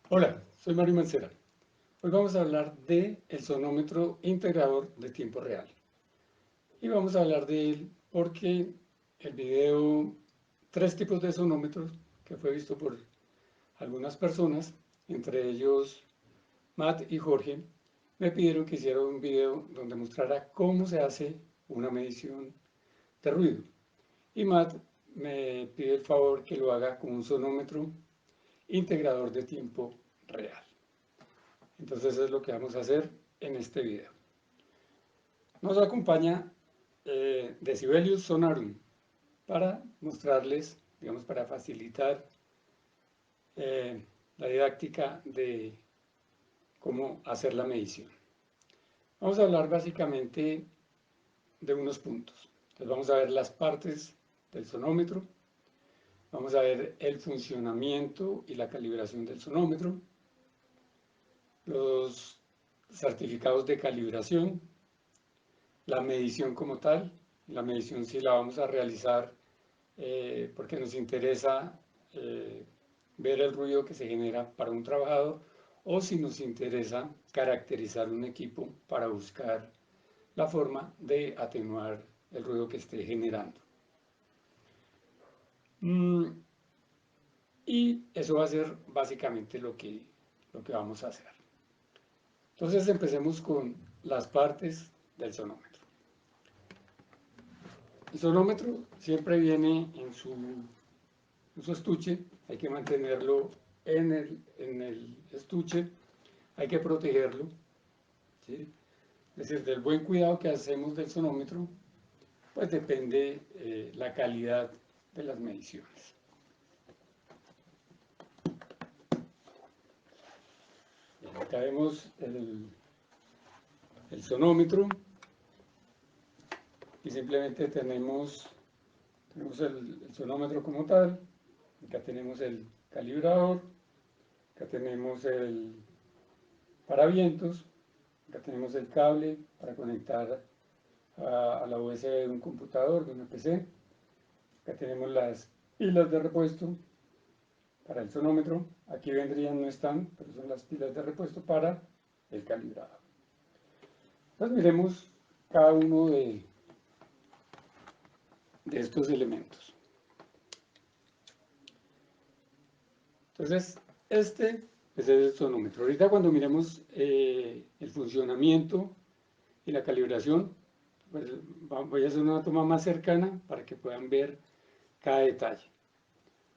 Hola, soy Mario Mancera. Hoy vamos a hablar de el sonómetro integrador de tiempo real. Y vamos a hablar de él porque el video tres tipos de sonómetros que fue visto por algunas personas, entre ellos Matt y Jorge, me pidieron que hiciera un video donde mostrara cómo se hace una medición de ruido. Y Matt me pide el favor que lo haga con un sonómetro integrador de tiempo real. Entonces eso es lo que vamos a hacer en este video. Nos acompaña Decibelius Sonarum para mostrarles, digamos, para facilitar eh, la didáctica de cómo hacer la medición. Vamos a hablar básicamente de unos puntos. Entonces vamos a ver las partes del sonómetro, vamos a ver el funcionamiento y la calibración del sonómetro, los certificados de calibración, la medición como tal. La medición sí la vamos a realizar porque nos interesa ver el ruido que se genera para un trabajador o si nos interesa caracterizar un equipo para buscar la forma de atenuar el ruido que esté generando. Y eso va a ser básicamente lo que vamos a hacer. Entonces empecemos con las partes del sonómetro. El sonómetro siempre viene en su estuche, hay que mantenerlo en el estuche, hay que protegerlo, ¿sí? Es decir, del buen cuidado que hacemos del sonómetro, pues depende la calidad de las mediciones. Bien, acá vemos el sonómetro y simplemente tenemos el sonómetro como tal, acá tenemos el calibrador, acá tenemos el paravientos, acá tenemos el cable para conectar a la USB de un computador, de una PC. Acá tenemos las pilas de repuesto para el sonómetro. Aquí vendrían, no están, pero son las pilas de repuesto para el calibrado. Entonces miremos cada uno de estos elementos. Entonces, este es el sonómetro. Ahorita cuando miremos el funcionamiento y la calibración, pues voy a hacer una toma más cercana para que puedan ver cada detalle.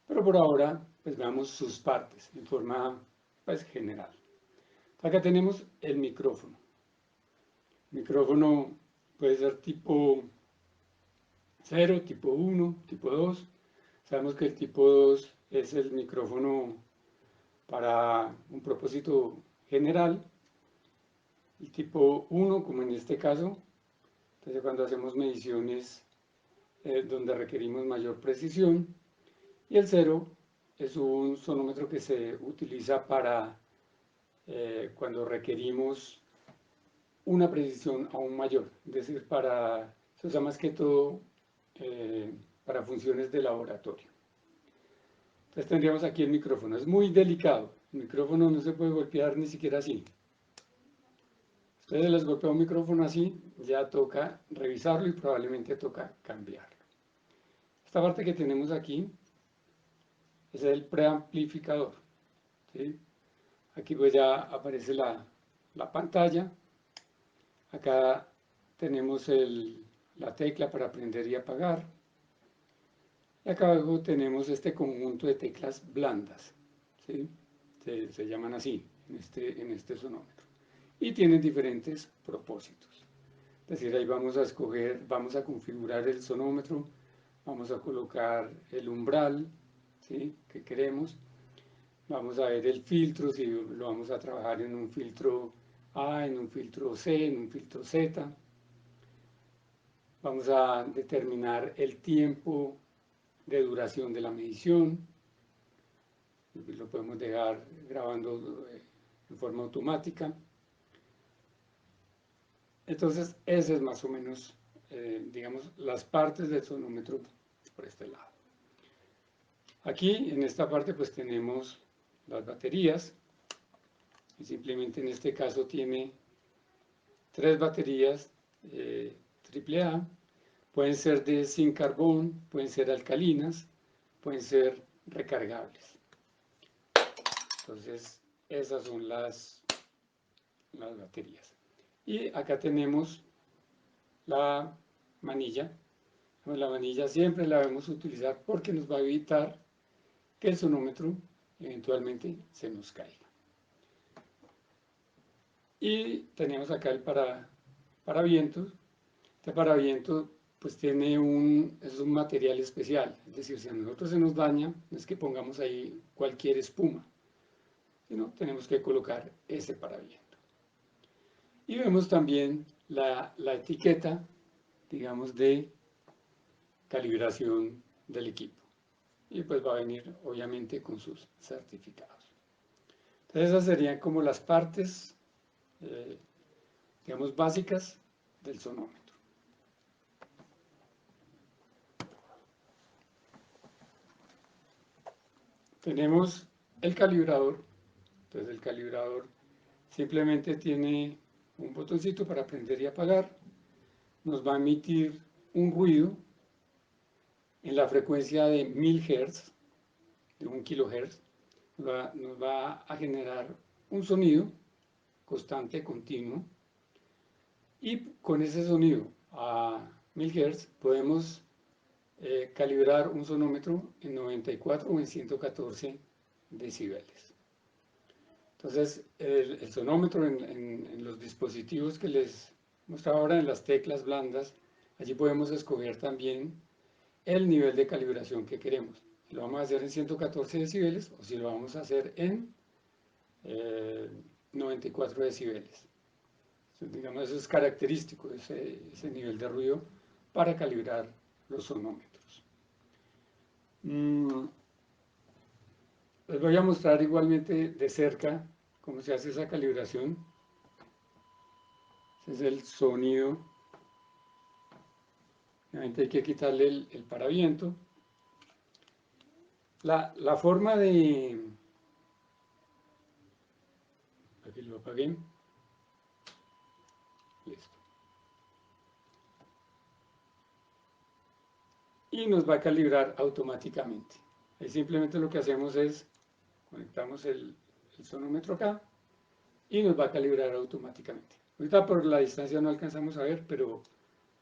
Pero por ahora, pues veamos sus partes en forma pues, general. Acá tenemos el micrófono. El micrófono puede ser tipo 0, tipo 1, tipo 2. Sabemos que el tipo 2 es el micrófono para un propósito general. El tipo 1, como en este caso, entonces cuando hacemos mediciones donde requerimos mayor precisión. Y el 0 es un sonómetro que se utiliza para cuando requerimos una precisión aún mayor, es decir, se usa más que todo para funciones de laboratorio. Entonces tendríamos aquí el micrófono, es muy delicado, el micrófono no se puede golpear ni siquiera así. Ustedes les golpea un micrófono así, ya toca revisarlo y probablemente toca cambiarlo. Esta parte que tenemos aquí es el preamplificador, ¿sí? Aquí pues ya aparece la pantalla. Acá tenemos la tecla para prender y apagar. Y acá abajo tenemos este conjunto de teclas blandas, ¿sí? Se llaman así en este sonómetro. Y tienen diferentes propósitos. Es decir, ahí vamos a escoger, vamos a configurar el sonómetro, vamos a colocar el umbral, ¿sí? Que queremos. Vamos a ver el filtro, si lo vamos a trabajar en un filtro A, en un filtro C, en un filtro Z. Vamos a determinar el tiempo de duración de la medición. Lo podemos dejar grabando en forma automática. Entonces, ese es más o menos, digamos, las partes del sonómetro por este lado. Aquí, en esta parte, pues tenemos las baterías. y simplemente en este caso tiene 3 baterías AAA. Pueden ser de zinc carbón, pueden ser alcalinas, pueden ser recargables. Entonces, esas son las baterías. Y acá tenemos la manilla. La manilla siempre la debemos utilizar porque nos va a evitar que el sonómetro eventualmente se nos caiga. Y tenemos acá el paravientos. Este paraviento pues es un material especial, es decir, si a nosotros se nos daña, no es que pongamos ahí cualquier espuma, sino tenemos que colocar ese paraviento. Y vemos también la etiqueta, digamos, de calibración del equipo. Y pues va a venir obviamente con sus certificados. Entonces esas serían como las partes, digamos, básicas del sonómetro. Tenemos el calibrador. Entonces el calibrador simplemente tiene un botoncito para prender y apagar. Nos va a emitir un ruido en la frecuencia de 1000 Hz, de 1 kHz. Nos va a generar un sonido constante, continuo. Y con ese sonido a 1000 Hz podemos calibrar un sonómetro en 94 o en 114 decibeles. Entonces, el sonómetro en los dispositivos que les mostraba ahora, en las teclas blandas, allí podemos escoger también el nivel de calibración que queremos. Si lo vamos a hacer en 114 decibeles o si lo vamos a hacer en 94 decibeles. Entonces, digamos, eso es característico, ese nivel de ruido para calibrar los sonómetros. Les voy a mostrar igualmente de cerca cómo se hace esa calibración. Ese es el sonido. Obviamente hay que quitarle el paraviento. La forma de... Aquí lo apagué. Listo. Y nos va a calibrar automáticamente. Ahí simplemente lo que hacemos es conectamos el sonómetro acá y nos va a calibrar automáticamente. Ahorita por la distancia no alcanzamos a ver, pero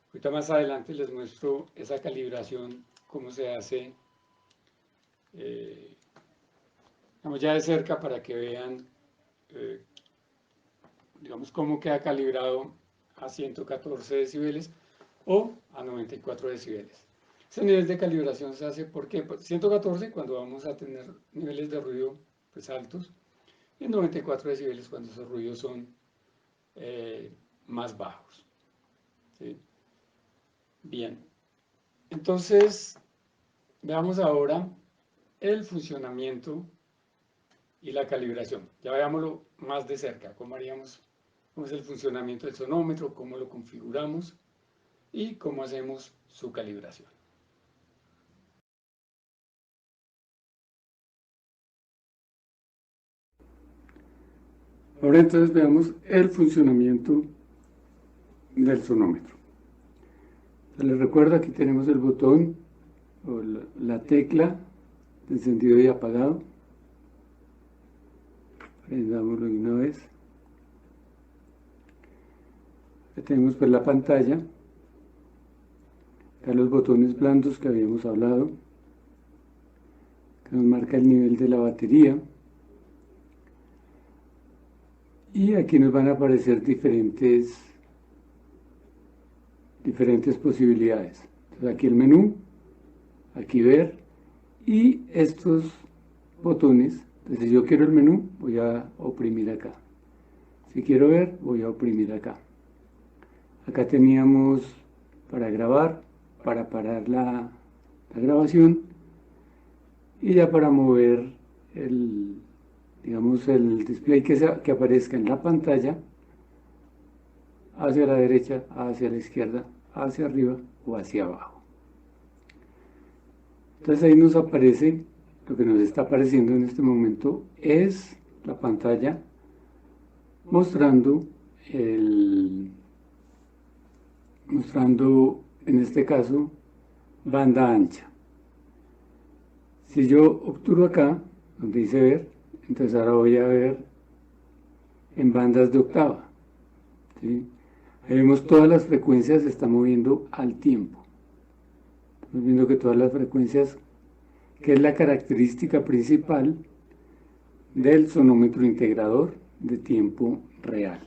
ahorita más adelante les muestro esa calibración, cómo se hace, digamos ya de cerca para que vean, digamos, cómo queda calibrado a 114 decibeles o a 94 decibeles. Ese nivel de calibración se hace porque 114 cuando vamos a tener niveles de ruido pues altos y 94 decibeles cuando esos ruidos son más bajos. ¿Sí? Bien, entonces veamos ahora el funcionamiento y la calibración. Ya veámoslo más de cerca, cómo es el funcionamiento del sonómetro, cómo lo configuramos y cómo hacemos su calibración. Ahora entonces veamos el funcionamiento del sonómetro. Les recuerdo, aquí tenemos el botón o la tecla de encendido y apagado. Prendámoslo de una vez. Aquí tenemos pues la pantalla. Acá los botones blandos que habíamos hablado, que nos marca el nivel de la batería. Y aquí nos van a aparecer diferentes posibilidades. Entonces aquí el menú, aquí ver, y estos botones. Entonces si yo quiero el menú, voy a oprimir acá. Si quiero ver, voy a oprimir acá. Acá teníamos para grabar, para parar la grabación, y ya para mover digamos, el display que aparezca en la pantalla hacia la derecha, hacia la izquierda, hacia arriba o hacia abajo. Entonces ahí nos aparece, lo que nos está apareciendo en este momento es la pantalla mostrando en este caso banda ancha. Si yo obturo acá, donde dice ver, entonces ahora voy a ver en bandas de octava, ¿sí? Ahí vemos todas las frecuencias se están moviendo al tiempo. Estamos viendo que todas las frecuencias, que es la característica principal del sonómetro integrador de tiempo real.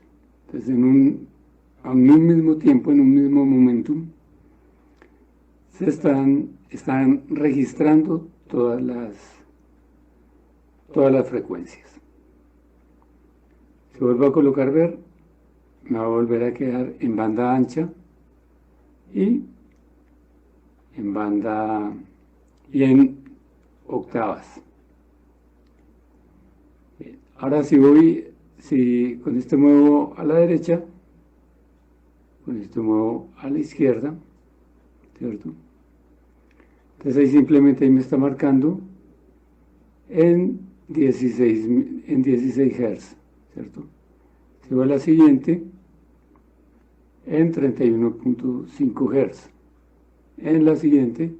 Entonces, a un mismo tiempo, en un mismo momentum, se están registrando todas las frecuencias. Si vuelvo a colocar ver, me va a volver a quedar en banda ancha y en octavas. Bien. Ahora si con este muevo a la derecha, con este muevo a la izquierda, ¿cierto? Entonces ahí simplemente ahí me está marcando en 16 Hz, ¿cierto? Si voy a la siguiente, en 31.5 Hz. En la siguiente,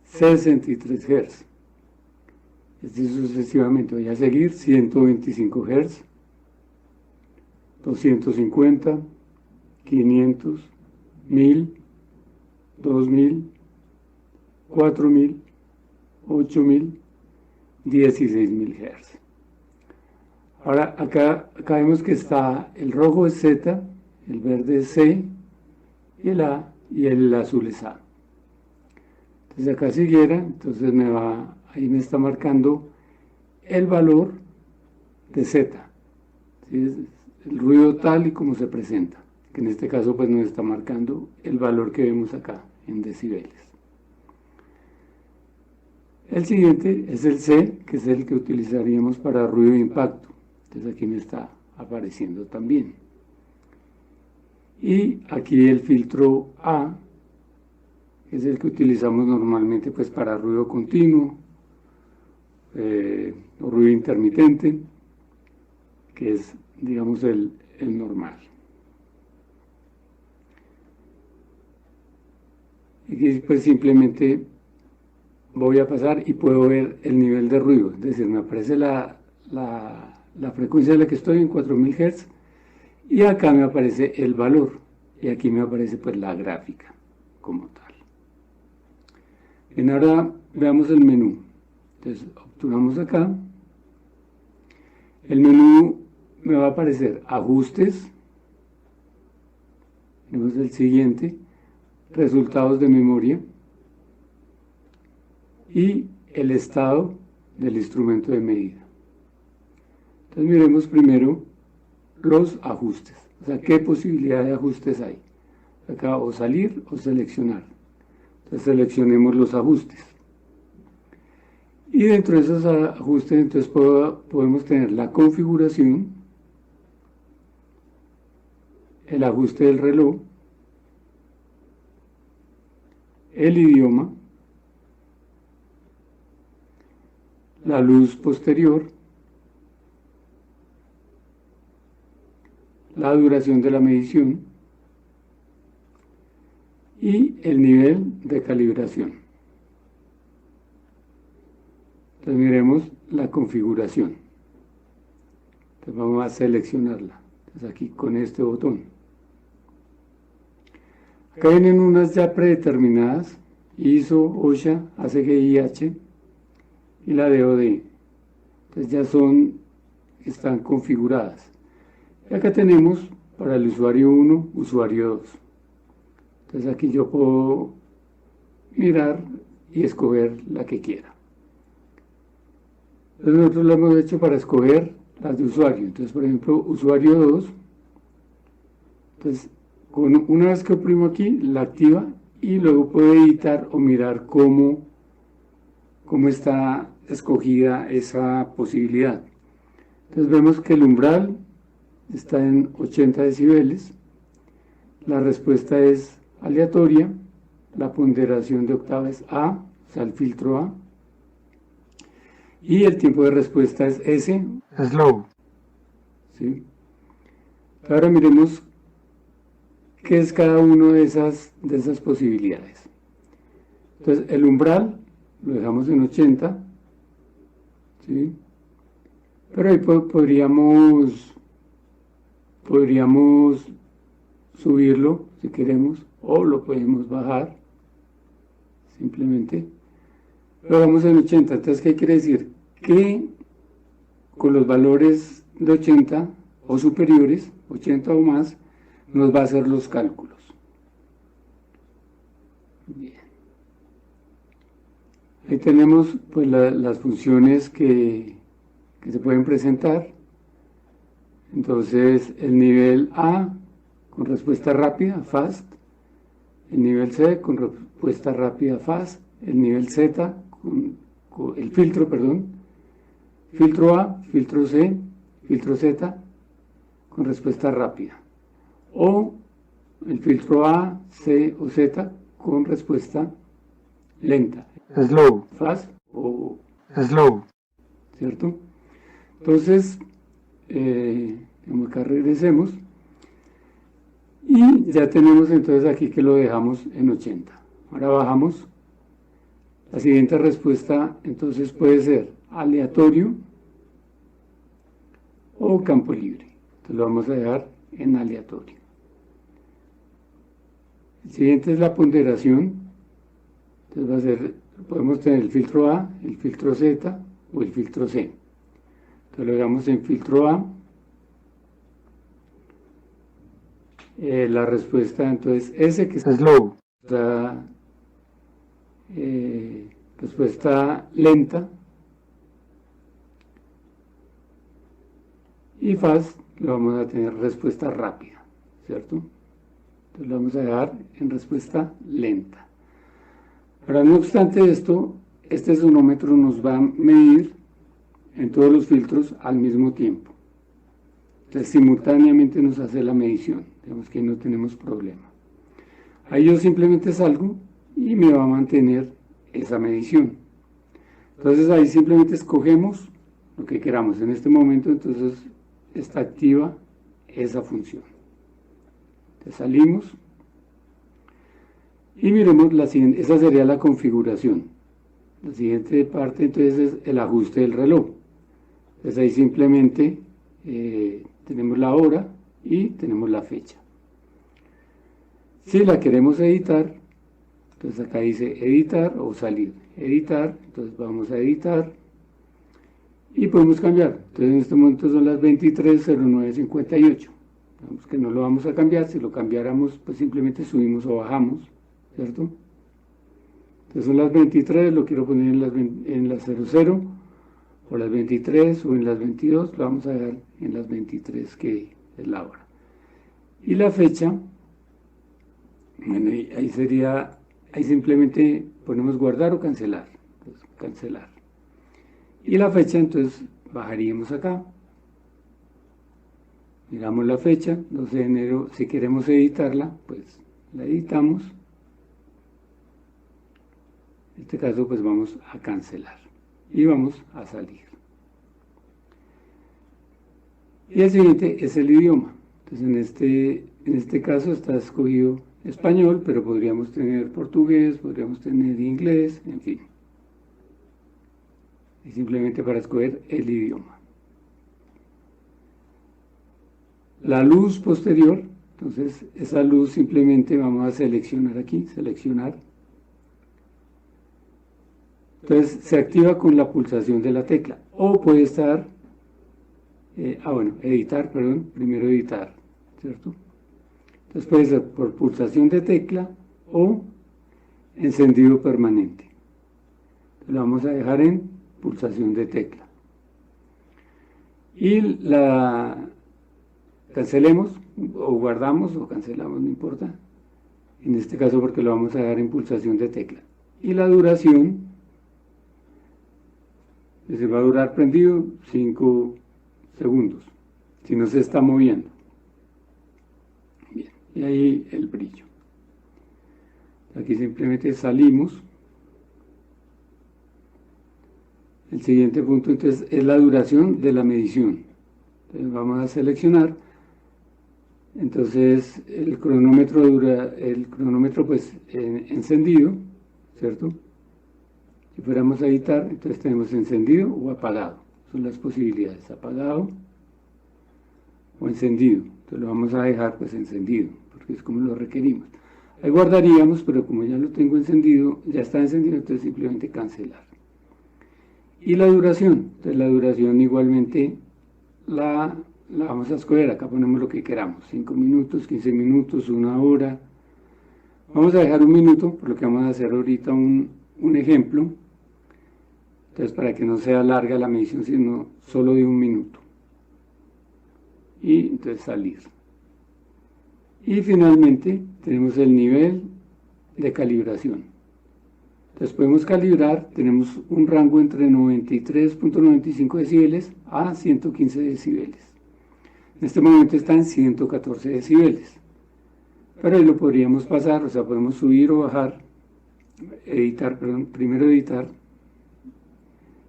63 Hz. Así sucesivamente. Voy a seguir 125 Hz, 250, 500, 1000, 2000, 4000, 8000, 16000 Hz. Ahora acá vemos que está el rojo es Z, el verde es C y el A y el azul es A. Entonces acá siguiera, entonces ahí me está marcando el valor de Z, ¿sí? Es el ruido tal y como se presenta, que en este caso pues nos está marcando el valor que vemos acá en decibeles. El siguiente es el C, que es el que utilizaríamos para ruido de impacto. Entonces aquí me está apareciendo también. Y aquí el filtro A, que es el que utilizamos normalmente pues para ruido continuo o ruido intermitente, que es, digamos, el normal. Aquí pues simplemente voy a pasar y puedo ver el nivel de ruido, es decir, me aparece la frecuencia de la que estoy en 4000 Hz y acá me aparece el valor y aquí me aparece pues la gráfica como tal. Bien, ahora veamos el menú. Entonces obturamos acá, el menú me va a aparecer ajustes, tenemos el siguiente, resultados de memoria y el estado del instrumento de medida. Entonces miremos primero los ajustes, o sea, qué posibilidad de ajustes hay. Acá o salir o seleccionar. Entonces seleccionemos los ajustes. Y dentro de esos ajustes entonces podemos tener la configuración, el ajuste del reloj, el idioma, la luz posterior, la duración de la medición y el nivel de calibración. Entonces miremos la configuración. Entonces vamos a seleccionarla. Entonces aquí con este botón. Acá vienen unas ya predeterminadas, ISO, OSHA, ACGIH y la DOD. Entonces ya están configuradas. Y acá tenemos para el usuario 1, usuario 2. Entonces aquí yo puedo mirar y escoger la que quiera. Entonces nosotros lo hemos hecho para escoger las de usuario. Entonces, por ejemplo, usuario 2. Entonces, una vez que oprimo aquí, la activa y luego puedo editar o mirar cómo está escogida esa posibilidad. Entonces vemos que el umbral está en 80 decibeles, la respuesta es aleatoria, la ponderación de octava es A, o sea, el filtro A, y el tiempo de respuesta es S, slow, ¿sí? Ahora miremos qué es cada una de esas posibilidades. Entonces, el umbral lo dejamos en 80, ¿sí? Pero ahí podríamos subirlo si queremos, o lo podemos bajar, simplemente. Lo dejamos en 80, entonces, ¿qué quiere decir? Que con los valores de 80 o superiores, 80 o más, nos va a hacer los cálculos. Bien. Ahí tenemos pues las funciones que se pueden presentar. Entonces el nivel A con respuesta rápida, fast, el nivel C con respuesta rápida, fast, el nivel Z con el filtro, filtro A, filtro C, filtro Z con respuesta rápida, o el filtro A, C o Z con respuesta lenta, slow, fast o slow, ¿cierto? Entonces, acá regresemos y ya tenemos entonces aquí que lo dejamos en 80. Ahora bajamos. La siguiente respuesta entonces puede ser aleatorio o campo libre. Entonces lo vamos a dejar en aleatorio. El siguiente es la ponderación. Entonces va a ser, podemos tener el filtro A, el filtro Z o el filtro C. Entonces lo dejamos en filtro A. La respuesta entonces S, que es slow, la respuesta lenta, y fast lo vamos a tener respuesta rápida, ¿cierto? Entonces lo vamos a dejar en respuesta lenta. Ahora, no obstante esto, este sonómetro nos va a medir en todos los filtros al mismo tiempo. Entonces, simultáneamente nos hace la medición. Digamos que no tenemos problema. Ahí yo simplemente salgo y me va a mantener esa medición. Entonces, ahí simplemente escogemos lo que queramos. En este momento, entonces, está activa esa función. Entonces, salimos y miremos la siguiente. Esa sería la configuración. La siguiente parte, entonces, es el ajuste del reloj. Entonces, ahí simplemente tenemos la hora y tenemos la fecha. Si la queremos editar, entonces acá dice editar o salir. Editar, entonces vamos a editar y podemos cambiar. Entonces en este momento son las 23:09:58. Digamos que no lo vamos a cambiar. Si lo cambiáramos, pues simplemente subimos o bajamos, ¿cierto? Entonces son las 23, lo quiero poner en las 00, o las 23 o en las 22, lo vamos a dejar en las 23, que es la hora. Y la fecha, bueno, ahí sería, ahí simplemente ponemos guardar o cancelar. Entonces, cancelar. Y la fecha, entonces bajaríamos acá. Miramos la fecha, 12 de enero, si queremos editarla, pues la editamos. En este caso, pues vamos a cancelar y vamos a salir. Y el siguiente es el idioma. Entonces en este caso está escogido español, pero podríamos tener portugués, podríamos tener inglés, en fin. Y simplemente para escoger el idioma. La luz posterior, entonces esa luz simplemente vamos a seleccionar aquí, seleccionar. Entonces se activa con la pulsación de la tecla, o puede estar, editar, primero editar, ¿cierto? Entonces puede ser por pulsación de tecla o encendido permanente. Entonces lo vamos a dejar en pulsación de tecla. Y la cancelemos, o guardamos o cancelamos, no importa. En este caso porque lo vamos a dejar en pulsación de tecla. Y la duración, se va a durar prendido 5 segundos, si no se está moviendo. Bien, y ahí el brillo. Aquí simplemente salimos. El siguiente punto entonces es la duración de la medición. Entonces vamos a seleccionar Entonces el cronómetro pues encendido, ¿cierto? Si fuéramos a editar, entonces tenemos encendido o apagado. Son las posibilidades, apagado o encendido. Entonces lo vamos a dejar pues encendido, porque es como lo requerimos. Ahí guardaríamos, pero como ya lo tengo encendido, ya está encendido, entonces simplemente cancelar. Y la duración, entonces la duración igualmente la vamos a escoger, acá ponemos lo que queramos, 5 minutos, 15 minutos, 1 hora. Vamos a dejar 1 minuto, por lo que vamos a hacer ahorita un ejemplo. Entonces, para que no sea larga la medición, sino solo de 1 minuto. Y entonces salir. Y finalmente tenemos el nivel de calibración. Entonces podemos calibrar, tenemos un rango entre 93.95 decibeles a 115 decibeles. En este momento está en 114 decibeles. Pero ahí lo podríamos pasar, o sea, podemos subir o bajar, primero editar,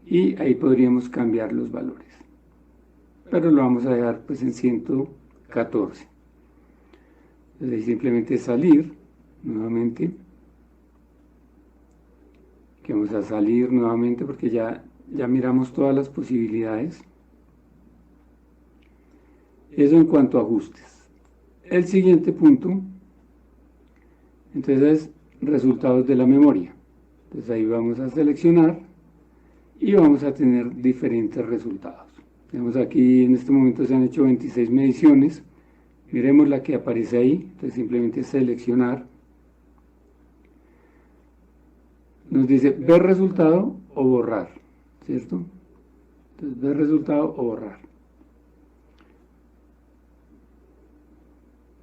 y ahí podríamos cambiar los valores. Pero lo vamos a dejar pues en 114. Entonces simplemente salir nuevamente. Que vamos a salir nuevamente porque ya miramos todas las posibilidades. Eso en cuanto a ajustes. El siguiente punto, entonces es resultados de la memoria. Entonces ahí vamos a seleccionar y vamos a tener diferentes resultados. Tenemos aquí, en este momento se han hecho 26 mediciones. Miremos la que aparece ahí. Entonces simplemente seleccionar. Nos dice ver resultado o borrar, ¿cierto? Entonces ver resultado o borrar.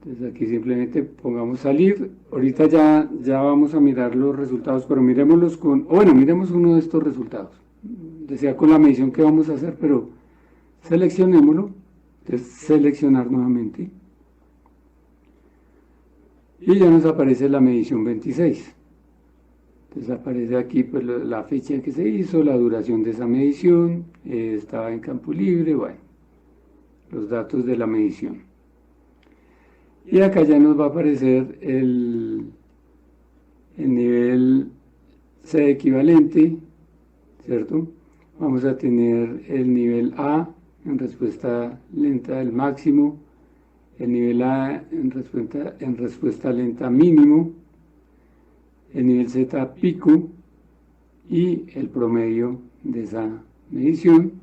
Entonces aquí simplemente pongamos salir. Ahorita ya vamos a mirar los resultados, pero miremoslos miremos uno de estos resultados. Decía con la medición que vamos a hacer, pero seleccionémoslo. Entonces seleccionar nuevamente. Y ya nos aparece la medición 26. Entonces aparece aquí pues, la fecha en que se hizo, la duración de esa medición, estaba en campo libre, bueno, los datos de la medición. Y acá ya nos va a aparecer el nivel C equivalente, ¿cierto? Vamos a tener el nivel A en respuesta lenta del máximo, el nivel A en respuesta lenta mínimo, el nivel Z pico y el promedio de esa medición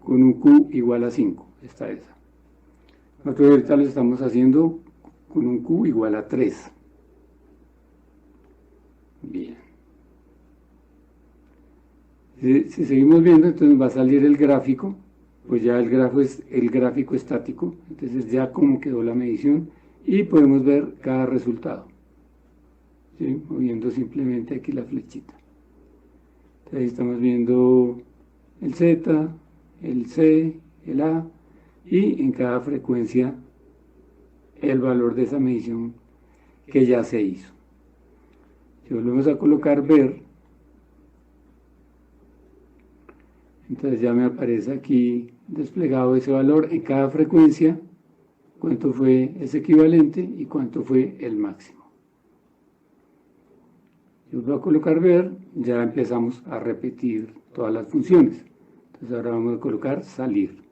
con un Q igual a 5. Esta es esa. Nosotros ahorita lo estamos haciendo con un Q igual a 3. Bien. Si seguimos viendo, entonces va a salir el gráfico, pues ya el gráfico estático, entonces ya cómo quedó la medición y podemos ver cada resultado. ¿Sí? Moviendo simplemente aquí la flechita. Entonces ahí estamos viendo el Z, el C, el A y en cada frecuencia el valor de esa medición que ya se hizo. Si volvemos a colocar ver, entonces ya me aparece aquí desplegado ese valor en cada frecuencia, cuánto fue ese equivalente y cuánto fue el máximo. Si vuelvo a colocar ver, ya empezamos a repetir todas las funciones. Entonces ahora vamos a colocar salir.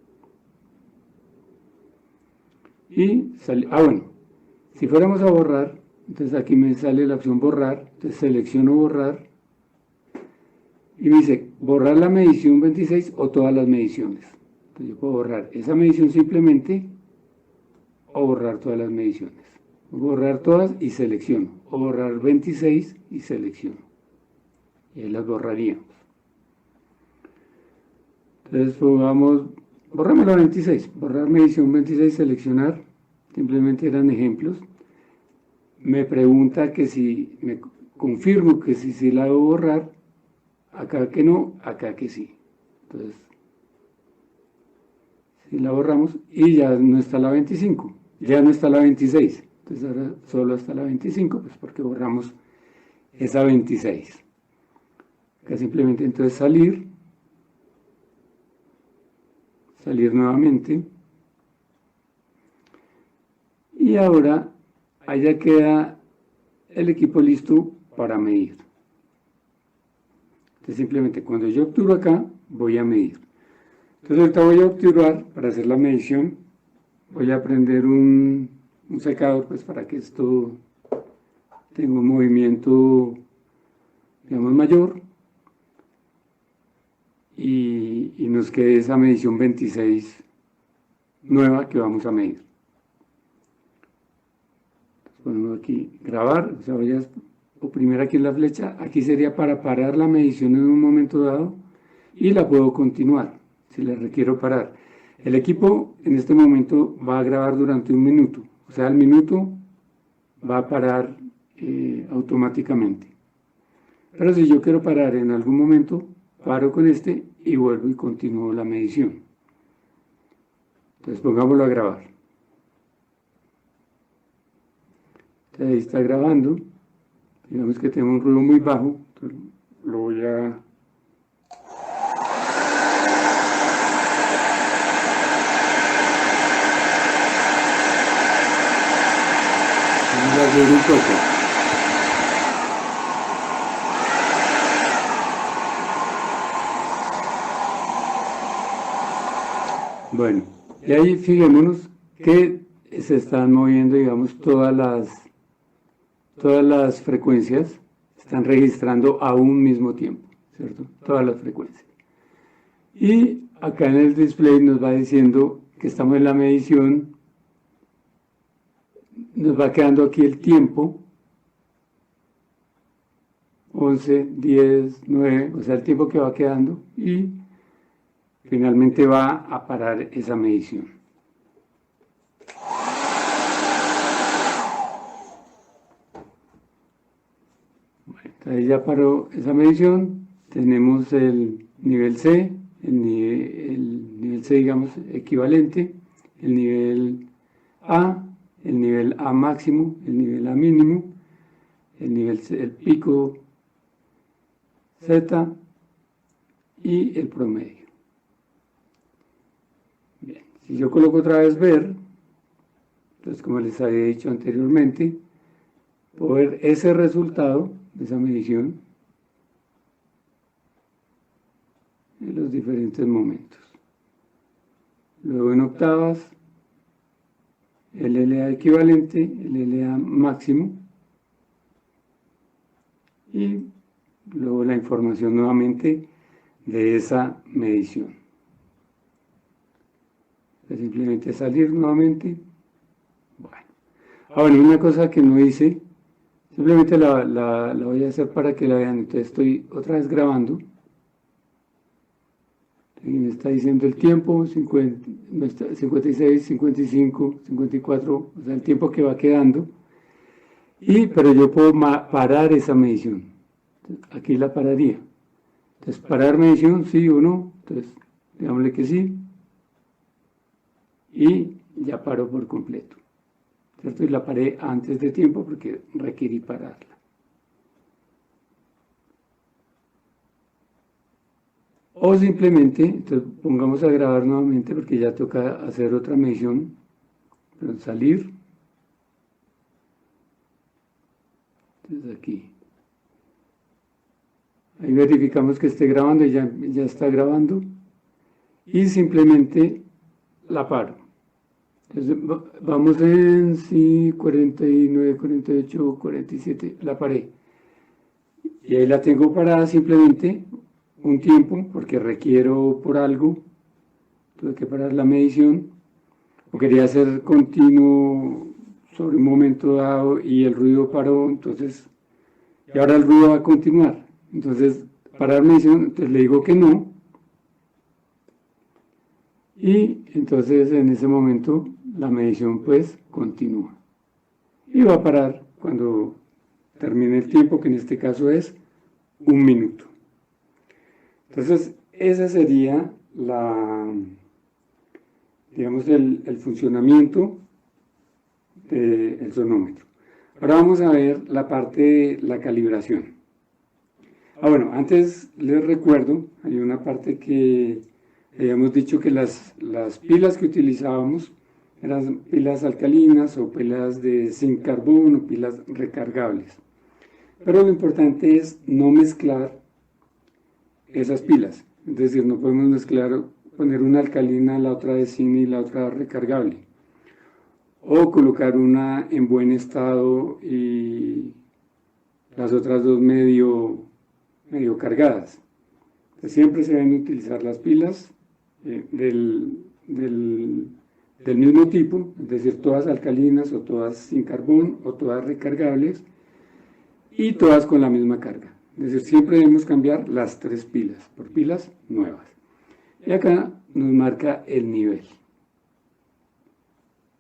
Y si fuéramos a borrar, entonces aquí me sale la opción borrar, entonces selecciono borrar y me dice borrar la medición 26 o todas las mediciones. Entonces yo puedo borrar esa medición simplemente o borrar todas las mediciones. Borrar todas y selecciono, o borrar 26 y selecciono. Y ahí las borraríamos. Entonces borramos la 26, borrar medición 26, seleccionar, simplemente eran ejemplos. Me pregunta que si, me confirmo que si la debo borrar, acá que no, acá que sí. Entonces, si la borramos y ya no está la 25, ya no está la 26. Entonces ahora solo está la 25, pues porque borramos esa 26. Acá simplemente entonces salir nuevamente, Y ahora allá queda el equipo listo para medir. Entonces simplemente cuando yo obturo acá, voy a medir. Entonces ahorita voy a obturar para hacer la medición. Voy a prender un secador pues para que esto tenga un movimiento, digamos, mayor. Y nos quede esa medición 26 nueva que vamos a medir. Entonces ponemos aquí grabar, o sea, voy a oprimir aquí la flecha. Aquí sería para parar la medición en un momento dado y la puedo continuar si la requiero parar. El equipo en este momento va a grabar durante 1 minuto, o sea, al minuto va a parar automáticamente. Pero si yo quiero parar en algún momento, paro con este y vuelvo y continúo la medición. Entonces pongámoslo a grabar. Entonces ahí está grabando. Digamos que tengo un ruido muy bajo. Entonces lo voy a... Vamos a hacer un poco. Bueno, y ahí fijémonos que se están moviendo, digamos, todas las frecuencias están registrando a un mismo tiempo, ¿cierto? Todas las frecuencias. Y acá en el display nos va diciendo que estamos en la medición, nos va quedando aquí el tiempo, 11, 10, 9, o sea, el tiempo que va quedando, y finalmente va a parar esa medición. Bueno, entonces ya paró esa medición. Tenemos el nivel C, el nivel C, digamos, equivalente, el nivel A, el nivel A máximo, el nivel A mínimo, el nivel C, el pico Z y el promedio. Bien, si yo coloco otra vez ver, entonces como les había dicho anteriormente, puedo ver ese resultado de esa medición en los diferentes momentos. Luego en octavas, el LA equivalente, el LA máximo, y luego la información nuevamente de esa medición. Simplemente salir nuevamente. Bueno, una cosa que no hice, simplemente la voy a hacer para que la vean. Entonces estoy otra vez grabando. Aquí me está diciendo el tiempo, 56, 55, 54, o sea, el tiempo que va quedando. Pero yo puedo parar esa medición. Aquí la pararía. Entonces, parar medición, sí o no. Entonces, digámosle que sí. Y ya paró por completo, ¿cierto? Y la paré antes de tiempo porque requerí pararla. O simplemente, entonces pongamos a grabar nuevamente porque ya toca hacer otra medición. Pero salir. Entonces aquí. Ahí verificamos que esté grabando y ya está grabando. Y simplemente la paro. Entonces vamos en sí, 49, 48, 47, la paré. Y ahí la tengo parada simplemente un tiempo, porque requiero por algo, tuve que parar la medición, o quería hacer continuo sobre un momento dado y el ruido paró, entonces, y ahora el ruido va a continuar. Entonces, parar medición, entonces le digo que no. Y entonces en ese momento la medición pues continúa. Y va a parar cuando termine el tiempo, que en este caso es 1 minuto. Entonces, ese sería digamos, el funcionamiento del sonómetro. Ahora vamos a ver la parte de la calibración. Bueno, antes les recuerdo, hay una parte que habíamos dicho que las pilas que utilizábamos eran pilas alcalinas o pilas de sin carbón o pilas recargables. Pero lo importante es no mezclar esas pilas. Es decir, no podemos mezclar, poner una alcalina, la otra de zinc y la otra recargable. O colocar una en buen estado y las otras dos medio cargadas. Entonces, siempre se deben utilizar las pilas del mismo tipo, es decir, todas alcalinas o todas sin carbón o todas recargables y todas con la misma carga. Es decir, siempre debemos cambiar las 3 pilas por pilas nuevas. Y acá nos marca el nivel.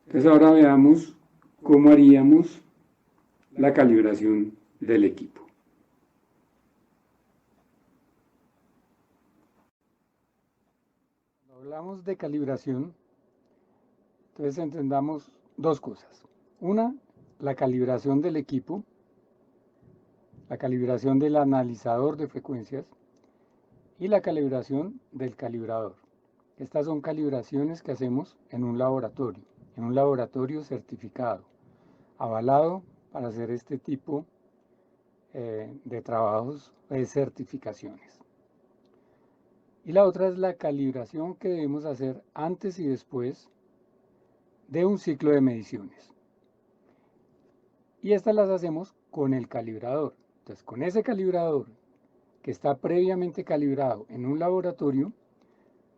Entonces ahora veamos cómo haríamos la calibración del equipo. Cuando hablamos de calibración, entonces entendamos dos cosas. Una, la calibración del equipo, la calibración del analizador de frecuencias y la calibración del calibrador. Estas son calibraciones que hacemos en un laboratorio certificado, avalado para hacer este tipo de trabajos de certificaciones. Y la otra es la calibración que debemos hacer antes y después de un ciclo de mediciones. Y estas las hacemos con el calibrador. Entonces, con ese calibrador que está previamente calibrado en un laboratorio,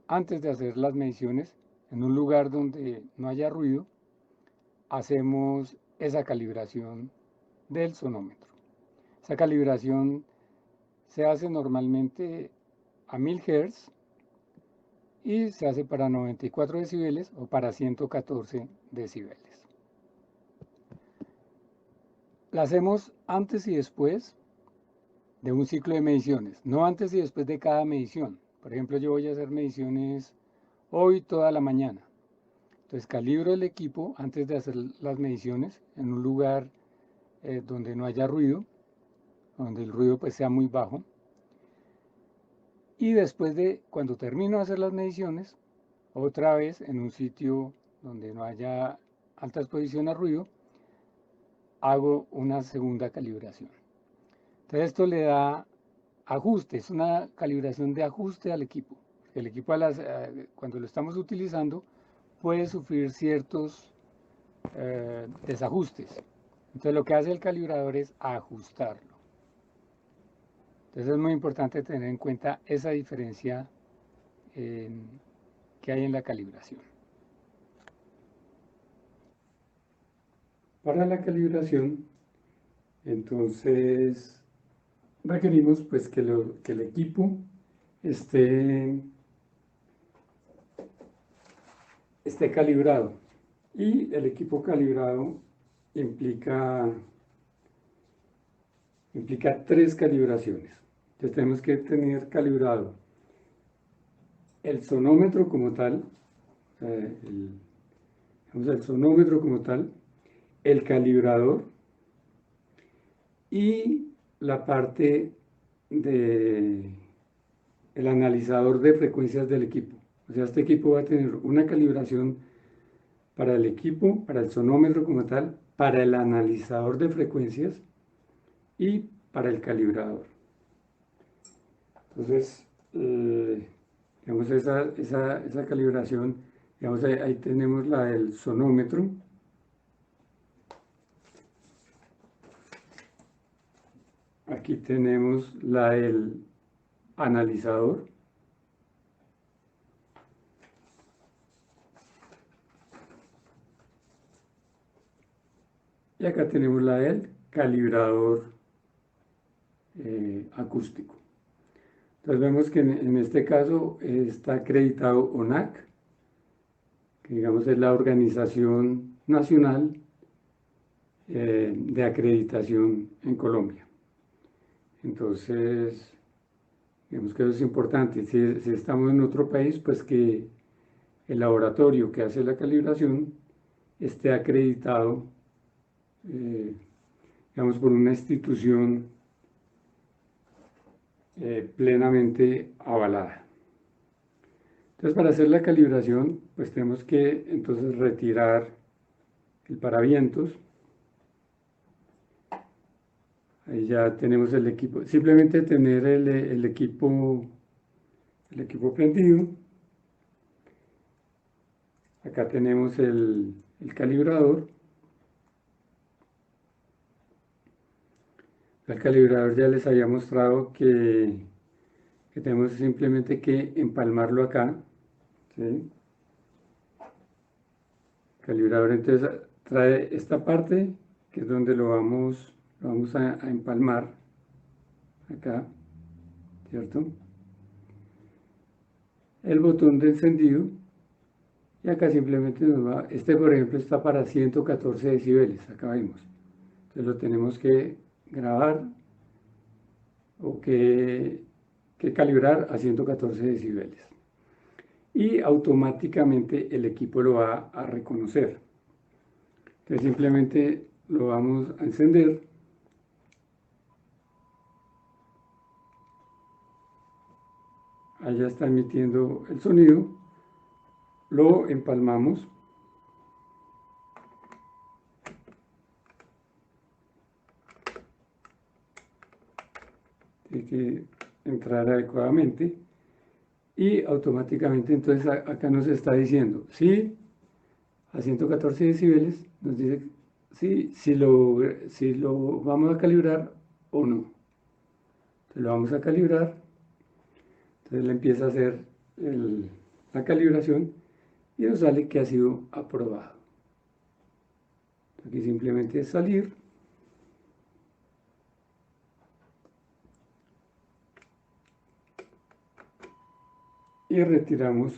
antes de hacer las mediciones en un lugar donde no haya ruido, hacemos esa calibración del sonómetro. Esa calibración se hace normalmente a 1000 Hz y se hace para 94 decibeles o para 114 decibeles. La hacemos antes y después de un ciclo de mediciones, no antes y después de cada medición. Por ejemplo, yo voy a hacer mediciones hoy toda la mañana. Entonces calibro el equipo antes de hacer las mediciones en un lugar donde no haya ruido, donde el ruido pues sea muy bajo. Y después de, cuando termino de hacer las mediciones, otra vez en un sitio donde no haya alta exposición a ruido, hago una segunda calibración. Entonces esto le da ajuste, es una calibración de ajuste al equipo. El equipo cuando lo estamos utilizando puede sufrir ciertos desajustes. Entonces lo que hace el calibrador es ajustarlo. Entonces es muy importante tener en cuenta esa diferencia que hay en la calibración. Para la calibración, entonces requerimos pues que el equipo esté calibrado. Y el equipo calibrado implica 3 calibraciones. Entonces tenemos que tener calibrado el sonómetro como tal, el sonómetro como tal, el calibrador y la parte del analizador de frecuencias del equipo. O sea, este equipo va a tener una calibración para el equipo, para el sonómetro como tal, para el analizador de frecuencias y para el calibrador. Entonces, digamos, esa calibración, digamos, ahí tenemos la del sonómetro. Aquí tenemos la del analizador. Y acá tenemos la del calibrador acústico. Entonces vemos que en este caso está acreditado ONAC, que digamos es la Organización Nacional de Acreditación en Colombia. Entonces, digamos que eso es importante. Si estamos en otro país, pues que el laboratorio que hace la calibración esté acreditado, digamos, por una institución plenamente avalada. Entonces, para hacer la calibración, pues tenemos que entonces retirar el paravientos. Ahí ya tenemos el equipo. Simplemente tener el equipo prendido. Acá tenemos el calibrador. El calibrador ya les había mostrado que tenemos simplemente que empalmarlo acá. ¿Sí? El calibrador entonces trae esta parte, que es donde lo vamos a empalmar acá, ¿cierto? El botón de encendido, y acá simplemente nos va, este por ejemplo está para 114 decibeles, acá vemos. Entonces lo tenemos que grabar o que calibrar a 114 decibeles. Y automáticamente el equipo lo va a reconocer. Entonces simplemente lo vamos a encender. Allá está emitiendo el sonido. Lo empalmamos. Tiene que entrar adecuadamente. Y automáticamente entonces acá nos está diciendo, sí, a 114 decibeles, nos dice si lo vamos a calibrar o no. Entonces lo vamos a calibrar, entonces le empieza a hacer la calibración y nos sale que ha sido aprobado. Aquí simplemente es salir. Y retiramos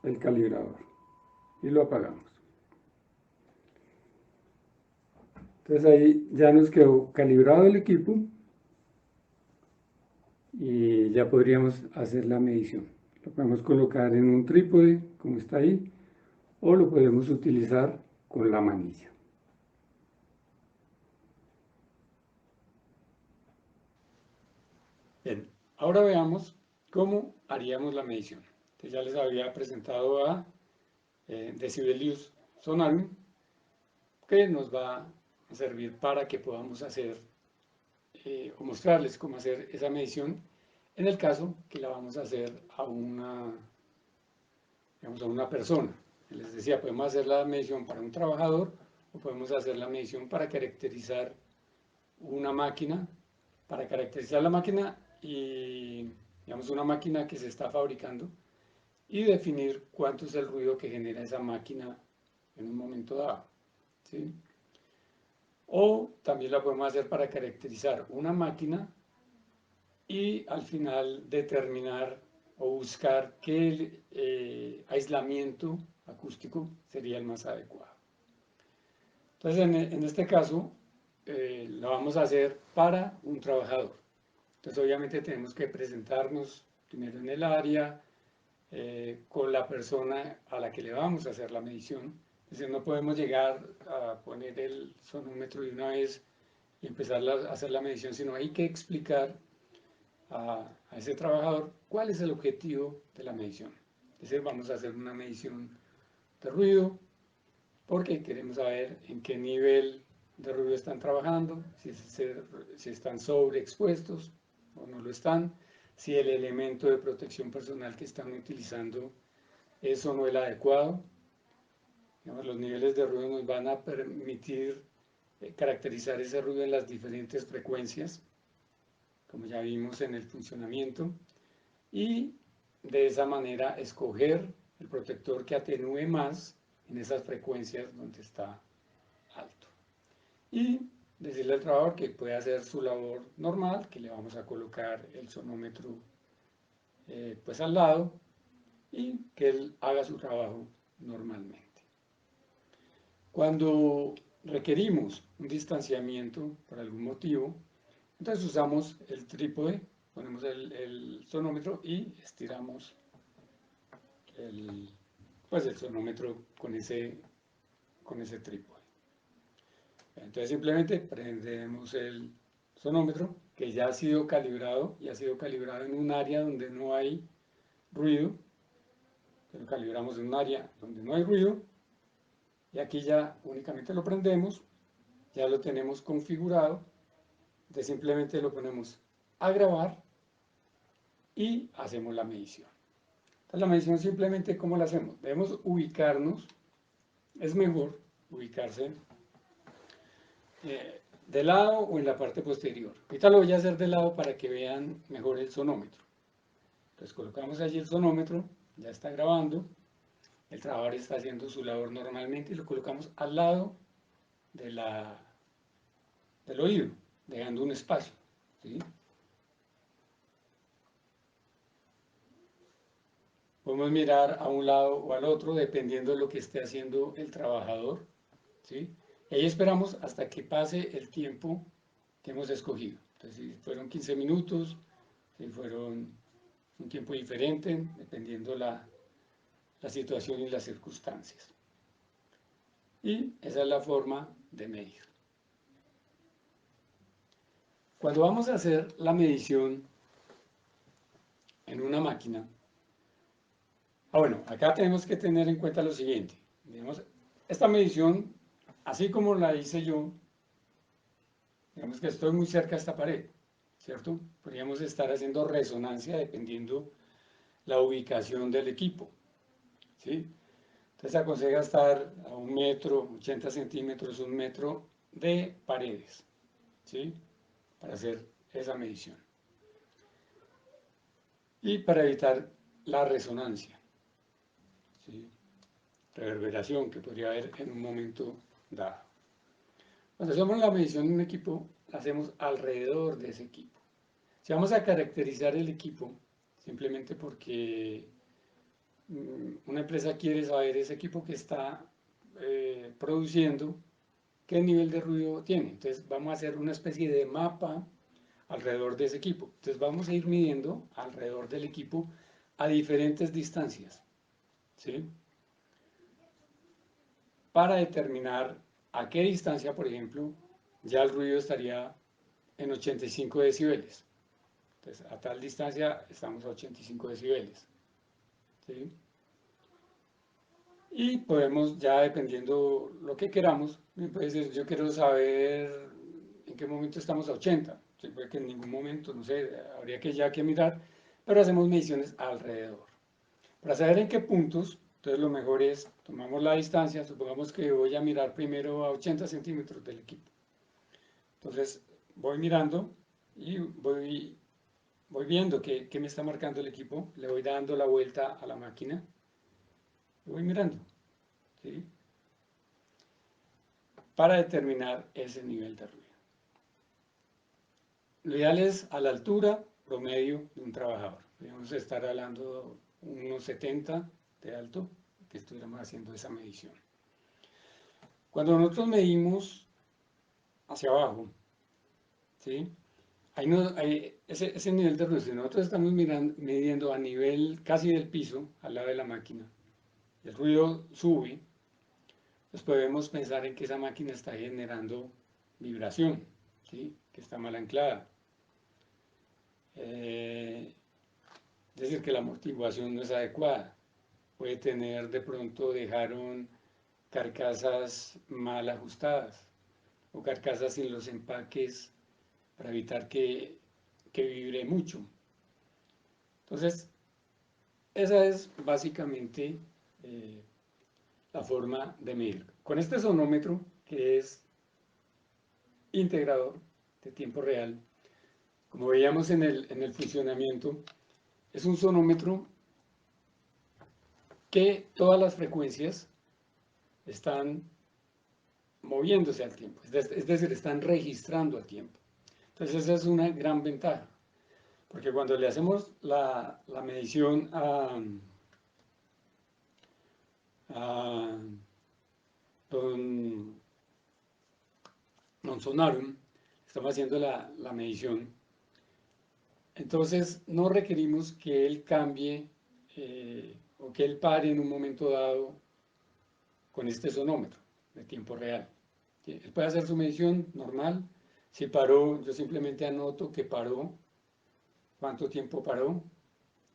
el calibrador y lo apagamos. Entonces ahí ya nos quedó calibrado el equipo y ya podríamos hacer la medición. Lo podemos colocar en un trípode, como está ahí, o lo podemos utilizar con la manilla. Bien, ahora veamos cómo haríamos la medición. Entonces ya les había presentado a Decibelius Sonarium, que nos va a servir para que podamos hacer o mostrarles cómo hacer esa medición en el caso que la vamos a hacer a digamos, a una persona. Les decía, podemos hacer la medición para un trabajador o podemos hacer la medición para caracterizar una máquina, para caracterizar la máquina y, digamos, una máquina que se está fabricando y definir cuánto es el ruido que genera esa máquina en un momento dado. ¿Sí? O también la podemos hacer para caracterizar una máquina y al final determinar o buscar qué aislamiento acústico sería el más adecuado. Entonces, en este caso, lo vamos a hacer para un trabajador. Entonces, obviamente tenemos que presentarnos primero en el área, con la persona a la que le vamos a hacer la medición. Es decir, no podemos llegar a poner el sonómetro de una vez y empezar a hacer la medición, sino hay que explicar a ese trabajador cuál es el objetivo de la medición. Es decir, vamos a hacer una medición de ruido porque queremos saber en qué nivel de ruido están trabajando, si están sobreexpuestos o no lo están, si el elemento de protección personal que están utilizando es o no el adecuado. Digamos, los niveles de ruido nos van a permitir caracterizar ese ruido en las diferentes frecuencias, como ya vimos en el funcionamiento, y de esa manera escoger el protector que atenúe más en esas frecuencias donde está alto. Y decirle al trabajador que puede hacer su labor normal, que le vamos a colocar el sonómetro pues al lado y que él haga su trabajo normalmente. Cuando requerimos un distanciamiento por algún motivo, entonces usamos el trípode, ponemos el sonómetro y estiramos pues el sonómetro con ese trípode. Entonces simplemente prendemos el sonómetro que ya ha sido calibrado y ha sido calibrado en un área donde no hay ruido Lo calibramos en un área donde no hay ruido y aquí ya únicamente lo prendemos, ya lo tenemos configurado, entonces simplemente lo ponemos a grabar y hacemos la medición. Entonces la medición simplemente, ¿cómo la hacemos? Debemos ubicarnos, es mejor ubicarse de lado o en la parte posterior. Ahorita lo voy a hacer de lado para que vean mejor el sonómetro. Entonces colocamos allí el sonómetro, ya está grabando, el trabajador está haciendo su labor normalmente y lo colocamos al lado de del oído, dejando un espacio, ¿sí? Podemos mirar a un lado o al otro dependiendo de lo que esté haciendo el trabajador, ¿sí? Y ahí esperamos hasta que pase el tiempo que hemos escogido. Entonces, si fueron 15 minutos, si fueron un tiempo diferente, dependiendo la situación y las circunstancias. Y esa es la forma de medir. Cuando vamos a hacer la medición en una máquina, bueno, acá tenemos que tener en cuenta lo siguiente. Digamos, esta medición, así como la hice yo, digamos que estoy muy cerca de esta pared, ¿cierto? Podríamos estar haciendo resonancia dependiendo la ubicación del equipo, ¿sí? Entonces aconseja estar a 1 metro, 80 centímetros, 1 metro de paredes, ¿sí? Para hacer esa medición. Y para evitar la resonancia, ¿sí? Reverberación que podría haber en un momento dado. Cuando hacemos la medición de un equipo, la hacemos alrededor de ese equipo. Si vamos a caracterizar el equipo, simplemente porque una empresa quiere saber ese equipo que está produciendo, qué nivel de ruido tiene. Entonces vamos a hacer una especie de mapa alrededor de ese equipo. Entonces vamos a ir midiendo alrededor del equipo a diferentes distancias, ¿sí? Para determinar a qué distancia, por ejemplo, ya el ruido estaría en 85 decibeles. Entonces, a tal distancia estamos a 85 decibeles, ¿sí? Y podemos, ya dependiendo lo que queramos, puede ser, yo quiero saber en qué momento estamos a 80. Sí, puede que en ningún momento, no sé, habría que ya que mirar, pero hacemos mediciones alrededor. Para saber en qué puntos, entonces lo mejor es, tomamos la distancia, supongamos que voy a mirar primero a 80 centímetros del equipo. Entonces voy mirando y voy viendo qué me está marcando el equipo, le voy dando la vuelta a la máquina y voy mirando, ¿sí? Para determinar ese nivel de ruido. Lo ideal es a la altura promedio de un trabajador. Podríamos estar hablando unos 70 de alto, que estuviéramos haciendo esa medición. Cuando nosotros medimos hacia abajo, ¿sí? Ese nivel de ruido, si nosotros estamos midiendo a nivel casi del piso, al lado de la máquina, el ruido sube, pues podemos pensar en que esa máquina está generando vibración, ¿sí? Que está mal anclada. Es decir, que la amortiguación no es adecuada. Puede tener de pronto, dejaron carcasas mal ajustadas o carcasas sin los empaques para evitar que vibre mucho. Entonces, esa es básicamente eh, la forma de medir. Con este sonómetro, que es integrador de tiempo real, como veíamos en el funcionamiento, es un sonómetro que todas las frecuencias están moviéndose al tiempo, es decir, están registrando al tiempo. Entonces esa es una gran ventaja, porque cuando le hacemos la medición a don Sonarum, estamos haciendo la medición, entonces no requerimos que él cambie o que él pare en un momento dado con este sonómetro de tiempo real. Él puede hacer su medición normal. Si paró, yo simplemente anoto que paró, cuánto tiempo paró,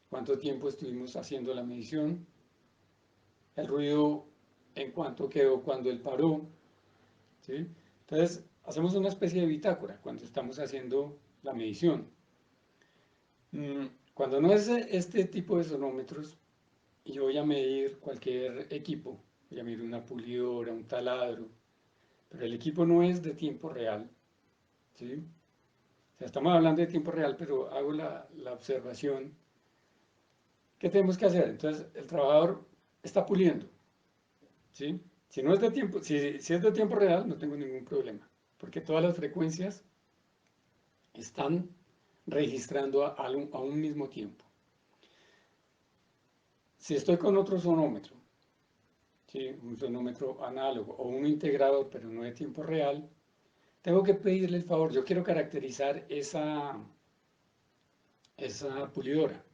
cuánto tiempo estuvimos haciendo la medición, el ruido en cuanto quedó cuando él paró, ¿sí? Entonces, hacemos una especie de bitácora cuando estamos haciendo la medición. Cuando no es este tipo de sonómetros, y yo voy a medir cualquier equipo, voy a medir una pulidora, un taladro, pero el equipo no es de tiempo real, ¿sí? O sea, estamos hablando de tiempo real, pero hago la observación. ¿Qué tenemos que hacer? Entonces, el trabajador está puliendo, ¿sí? Si no es de tiempo, si es de tiempo real, no tengo ningún problema, porque todas las frecuencias están registrando a un mismo tiempo. Si estoy con otro sonómetro, ¿sí? Un sonómetro análogo o un integrador, pero no de tiempo real, tengo que pedirle el favor, yo quiero caracterizar esa pulidora.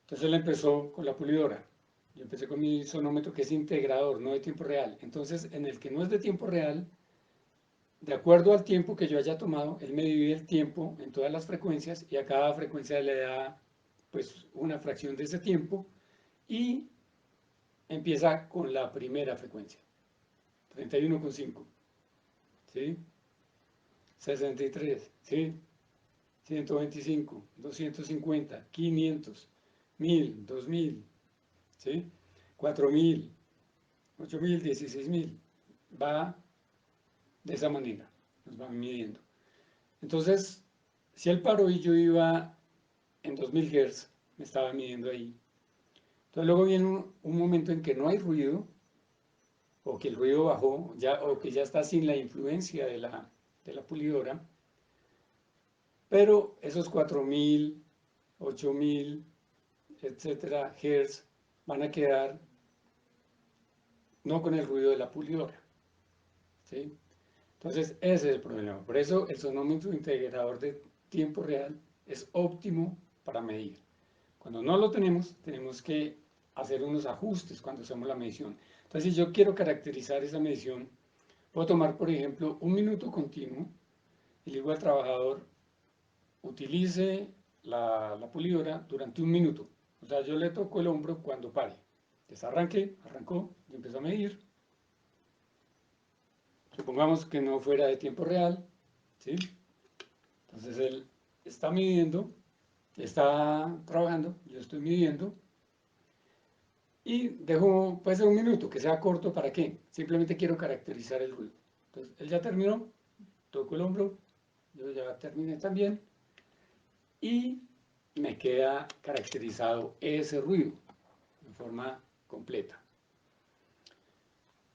Entonces él empezó con la pulidora. Yo empecé con mi sonómetro que es integrador, no de tiempo real. Entonces, en el que no es de tiempo real, de acuerdo al tiempo que yo haya tomado, él me divide el tiempo en todas las frecuencias y a cada frecuencia le da pues una fracción de ese tiempo y empieza con la primera frecuencia, 31,5, ¿sí? 63, ¿sí? 125, 250, 500, 1000, 2000, ¿sí? 4000, 8000, 16000. Va de esa manera, nos van midiendo. Entonces, si él paró y yo iba en 2000 Hz, me estaba midiendo ahí. Entonces luego viene un momento en que no hay ruido, o que el ruido bajó, ya, o que ya está sin la influencia de la pulidora, pero esos 4000, 8000, etcétera, Hz van a quedar no con el ruido de la pulidora, ¿sí? Entonces, ese es el problema. Por eso el sonómetro integrador de tiempo real es óptimo para medir. Cuando no lo tenemos, tenemos que hacer unos ajustes cuando hacemos la medición. Entonces, si yo quiero caracterizar esa medición, puedo tomar, por ejemplo, un minuto continuo y le digo al trabajador, utilice la pulidora durante un minuto. O sea, yo le toco el hombro cuando pare. Desarranque, arrancó y empezó a medir. Supongamos que no fuera de tiempo real, ¿sí? Entonces él está midiendo, está trabajando, yo estoy midiendo y dejo, puede ser un minuto, que sea corto, ¿para qué? Simplemente quiero caracterizar el ruido. Entonces él ya terminó, toco el hombro, yo ya terminé también y me queda caracterizado ese ruido de forma completa.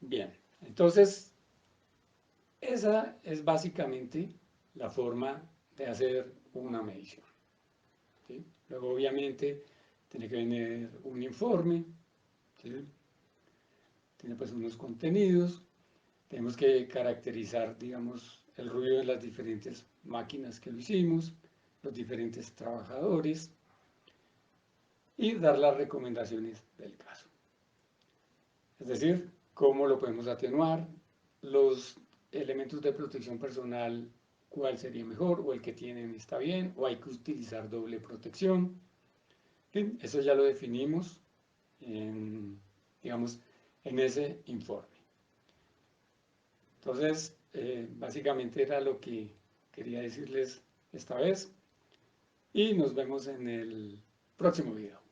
Bien, entonces esa es básicamente la forma de hacer una medición, ¿sí? Luego obviamente tiene que venir un informe, ¿sí? Tiene pues unos contenidos, tenemos que caracterizar, digamos, el ruido de las diferentes máquinas que lo hicimos, los diferentes trabajadores y dar las recomendaciones del caso. Es decir, cómo lo podemos atenuar, los elementos de protección personal, cuál sería mejor, o el que tienen está bien, o hay que utilizar doble protección. Bien, eso ya lo definimos digamos, en ese informe. Entonces, básicamente era lo que quería decirles esta vez y nos vemos en el próximo video.